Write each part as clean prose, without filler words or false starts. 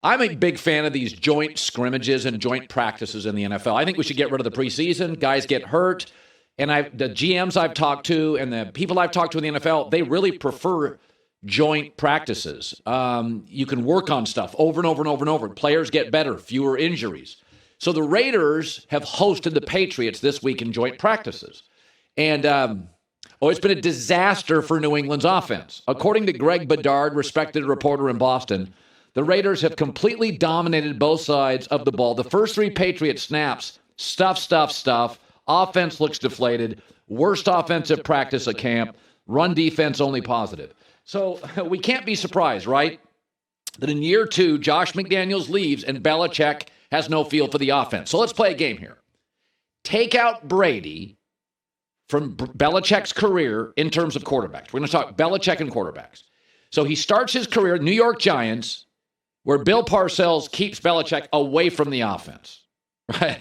I'm a big fan of these joint scrimmages and joint practices in the NFL. I think we should get rid of the preseason. Guys get hurt. And the GMs I've talked to and the people I've talked to in the NFL, they really prefer joint practices. You can work on stuff over and over and over and over. Players get better, fewer injuries. So the Raiders have hosted the Patriots this week in joint practices. And it's been a disaster for New England's offense. According to Greg Bedard, respected reporter in Boston, the Raiders have completely dominated both sides of the ball. The first 3 Patriot snaps, stuff. Offense looks deflated. Worst offensive practice at camp. Run defense only positive. So we can't be surprised, right, that in year 2, Josh McDaniels leaves and Belichick has no feel for the offense. So let's play a game here. Take out Brady from Belichick's career in terms of quarterbacks. We're going to talk Belichick and quarterbacks. So he starts his career at New York Giants, where Bill Parcells keeps Belichick away from the offense. Right?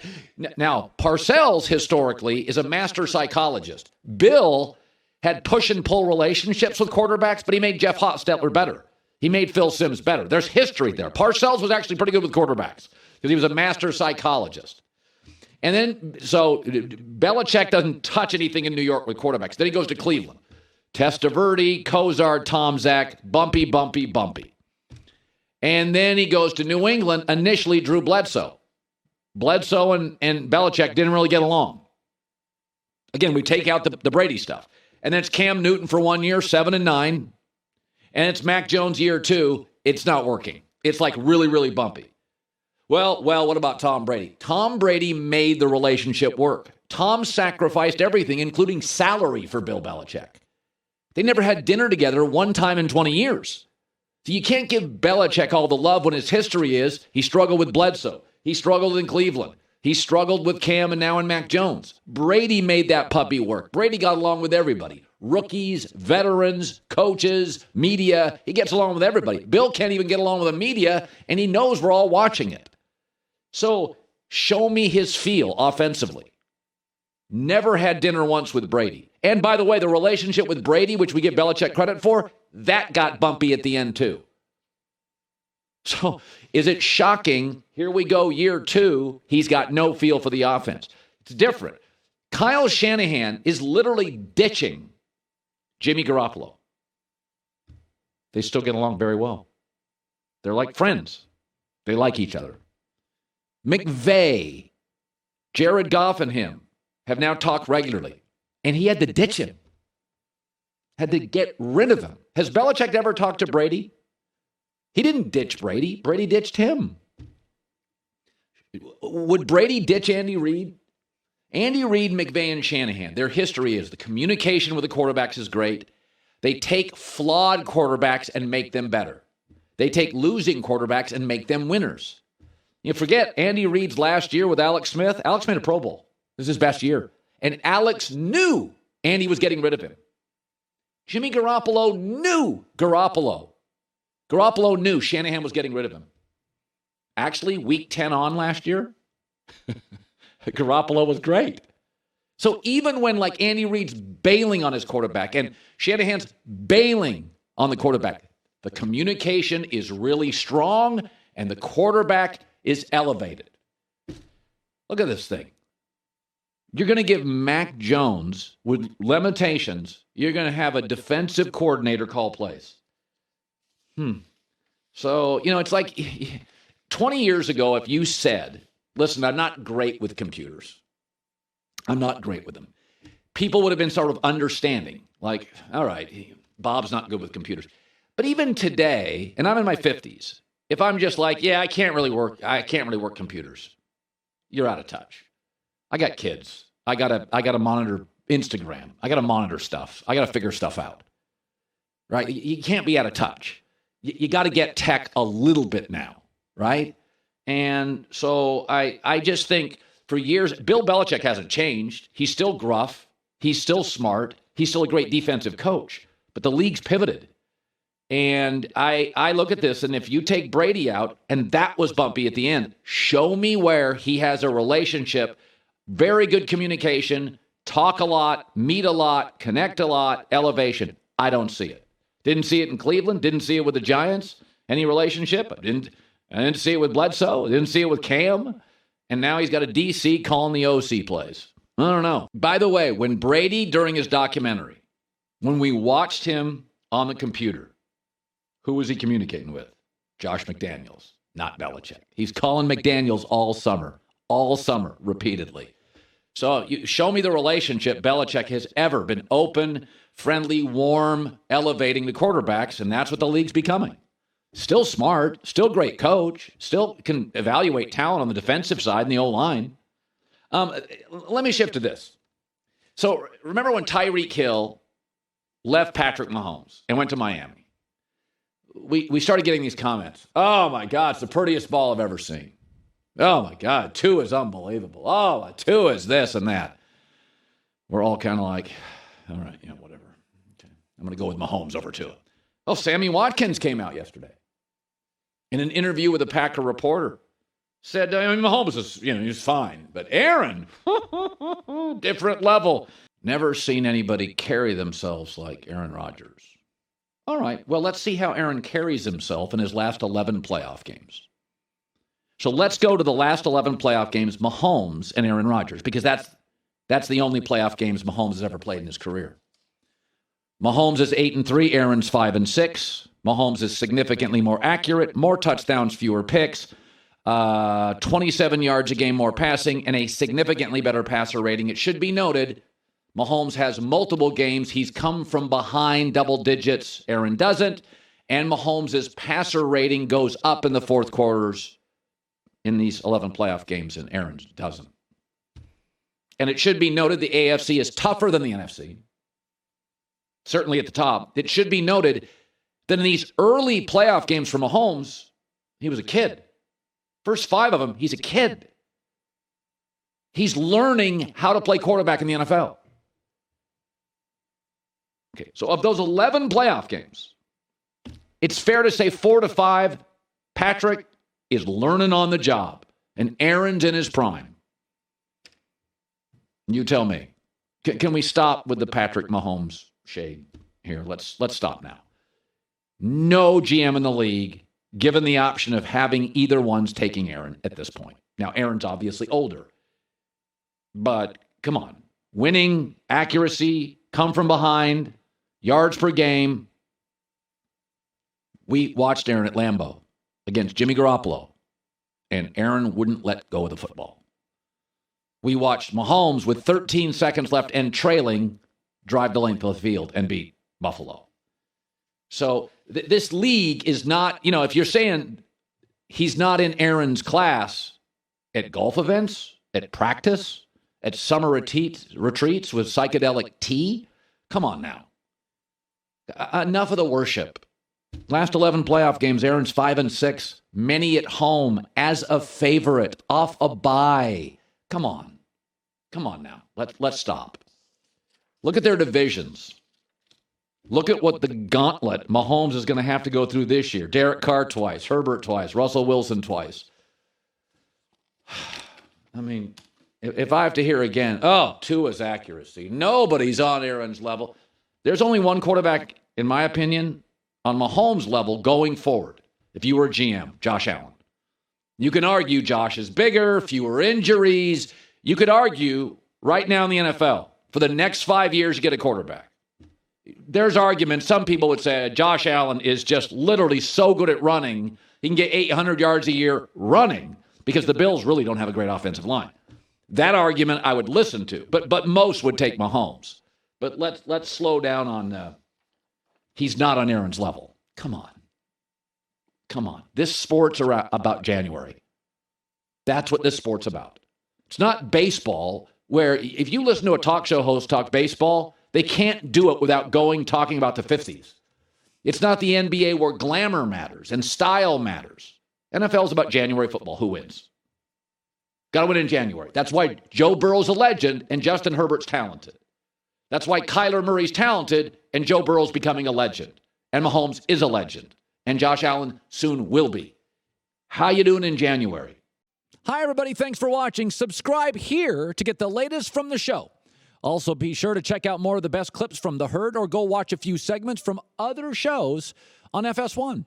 Now, Parcells historically is a master psychologist. Bill had push and pull relationships with quarterbacks, but he made Jeff Hostetler better. He made Phil Simms better. There's history there. Parcells was actually pretty good with quarterbacks because he was a master psychologist. And then, so Belichick doesn't touch anything in New York with quarterbacks. Then he goes to Cleveland. Testaverde, Kosar, Tom Zach, bumpy. And then he goes to New England, initially Drew Bledsoe. Bledsoe and Belichick didn't really get along. Again, we take out the Brady stuff. And then it's Cam Newton for 1 year, 7-9. And it's Mac Jones year 2. It's not working. It's like really bumpy. Well, what about Tom Brady? Tom Brady made the relationship work. Tom sacrificed everything, including salary, for Bill Belichick. They never had dinner together one time in 20 years. So you can't give Belichick all the love when his history is he struggled with Bledsoe. He struggled in Cleveland. He struggled with Cam and now in Mac Jones. Brady made that puppy work. Brady got along with everybody. Rookies, veterans, coaches, media. He gets along with everybody. Bill can't even get along with the media, and he knows we're all watching it. So show me his feel offensively. Never had dinner once with Brady. And by the way, the relationship with Brady, which we give Belichick credit for, that got bumpy at the end too. So is it shocking? Here we go, year 2. He's got no feel for the offense. It's different. Kyle Shanahan is literally ditching Jimmy Garoppolo. They still get along very well. They're like friends. They like each other. McVay, Jared Goff and him have now talked regularly. And he had to ditch him. Had to get rid of him. Has Belichick ever talked to Brady? He didn't ditch Brady. Brady ditched him. Would Brady ditch Andy Reid? Andy Reid, McVay, and Shanahan, their history is the communication with the quarterbacks is great. They take flawed quarterbacks and make them better. They take losing quarterbacks and make them winners. You forget Andy Reid's last year with Alex Smith. Alex made a Pro Bowl. This is his best year. And Alex knew Andy was getting rid of him. Jimmy Garoppolo knew Garoppolo. Garoppolo knew Shanahan was getting rid of him. Actually, week 10 on last year, Garoppolo was great. So even when like Andy Reid's bailing on his quarterback and Shanahan's bailing on the quarterback, the communication is really strong and the quarterback is elevated. Look at this thing. You're going to give Mac Jones, with limitations, you're going to have a defensive coordinator call plays. So, it's like 20 years ago, if you said, listen, I'm not great with computers. I'm not great with them. People would have been sort of understanding. Like, all right, Bob's not good with computers. But even today, and I'm in my 50s, if I'm just like, I can't really work computers, you're out of touch. I got kids. I gotta monitor Instagram. I gotta monitor stuff. I gotta figure stuff out. Right? You can't be out of touch. You got to get tech a little bit now, right? And so I just think for years, Bill Belichick hasn't changed. He's still gruff. He's still smart. He's still a great defensive coach. But the league's pivoted. And I look at this, and if you take Brady out, and that was bumpy at the end, show me where he has a relationship, very good communication, talk a lot, meet a lot, connect a lot, elevation. I don't see it. Didn't see it in Cleveland. Didn't see it with the Giants. Any relationship? I didn't see it with Bledsoe. I didn't see it with Cam. And now he's got a DC calling the OC plays. I don't know. By the way, when Brady, during his documentary, when we watched him on the computer, who was he communicating with? Josh McDaniels, not Belichick. He's calling McDaniels all summer, repeatedly. So you show me the relationship Belichick has ever been open, friendly, warm, elevating the quarterbacks, and that's what the league's becoming. Still smart, still great coach, still can evaluate talent on the defensive side and the O-line. Let me shift to this. So remember when Tyreek Hill left Patrick Mahomes and went to Miami? We started getting these comments. Oh, my God, it's the prettiest ball I've ever seen. Oh, my God, Tua is unbelievable. Oh, Tua is this and that. We're all kind of like, all right, whatever. Okay. I'm going to go with Mahomes over Tua. Oh, Sammy Watkins came out yesterday in an interview with a Packer reporter. Said, Mahomes is, he's fine. But Aaron, different level. Never seen anybody carry themselves like Aaron Rodgers. All right, well, let's see how Aaron carries himself in his last 11 playoff games. So let's go to the last 11 playoff games, Mahomes and Aaron Rodgers, because that's the only playoff games Mahomes has ever played in his career. Mahomes is 8-3, Aaron's 5-6. Mahomes is significantly more accurate, more touchdowns, fewer picks, 27 yards a game more passing, and a significantly better passer rating. It should be noted, Mahomes has multiple games. He's come from behind double digits. Aaron doesn't. And Mahomes' passer rating goes up in the fourth quarters in these 11 playoff games, and Aaron's doesn't. And it should be noted the AFC is tougher than the NFC. Certainly at the top. It should be noted that in these early playoff games for Mahomes, he was a kid. First 5 of them, he's a kid. He's learning how to play quarterback in the NFL. Okay, so of those 11 playoff games, it's fair to say 4 to 5, Patrick is learning on the job, and Aaron's in his prime. You tell me. Can we stop with the Patrick Mahomes shade here? Let's stop now. No GM in the league given the option of having either one's taking Aaron at this point. Now, Aaron's obviously older, but come on. Winning, accuracy, come from behind, yards per game. We watched Aaron at Lambeau against Jimmy Garoppolo, and Aaron wouldn't let go of the football. We watched Mahomes with 13 seconds left and trailing drive the length of the field and beat Buffalo. So this league is not, if you're saying he's not in Aaron's class at golf events, at practice, at summer retreats with psychedelic tea, come on now. Enough of the worship. Last 11 playoff games, Aaron's 5-6, many at home as a favorite, off a bye. Come on now. Let's stop. Look at their divisions. Look at what the gauntlet Mahomes is going to have to go through this year. Derek Carr twice, Herbert twice, Russell Wilson twice. I mean, if I have to hear again, Tua's accuracy. Nobody's on Aaron's level. There's only one quarterback, in my opinion, on Mahomes' level going forward. If you were a GM, Josh Allen. You can argue Josh is bigger, fewer injuries. You could argue right now in the NFL, for the next 5 years, you get a quarterback. There's arguments. Some people would say Josh Allen is just literally so good at running. He can get 800 yards a year running because the Bills really don't have a great offensive line. That argument I would listen to, but most would take Mahomes. But let's slow down on he's not on Aaron's level. Come on. This sport's about January. That's what this sport's about. It's not baseball where if you listen to a talk show host talk baseball, they can't do it without talking about the 50s. It's not the NBA where glamour matters and style matters. NFL's about January football. Who wins? Got to win in January. That's why Joe Burrow's a legend and Justin Herbert's talented. That's why Kyler Murray's talented and Joe Burrow's becoming a legend. And Mahomes is a legend. And Josh Allen soon will be. How you doing in January? Hi, everybody. Thanks for watching. Subscribe here to get the latest from the show. Also, be sure to check out more of the best clips from The Herd or go watch a few segments from other shows on FS1.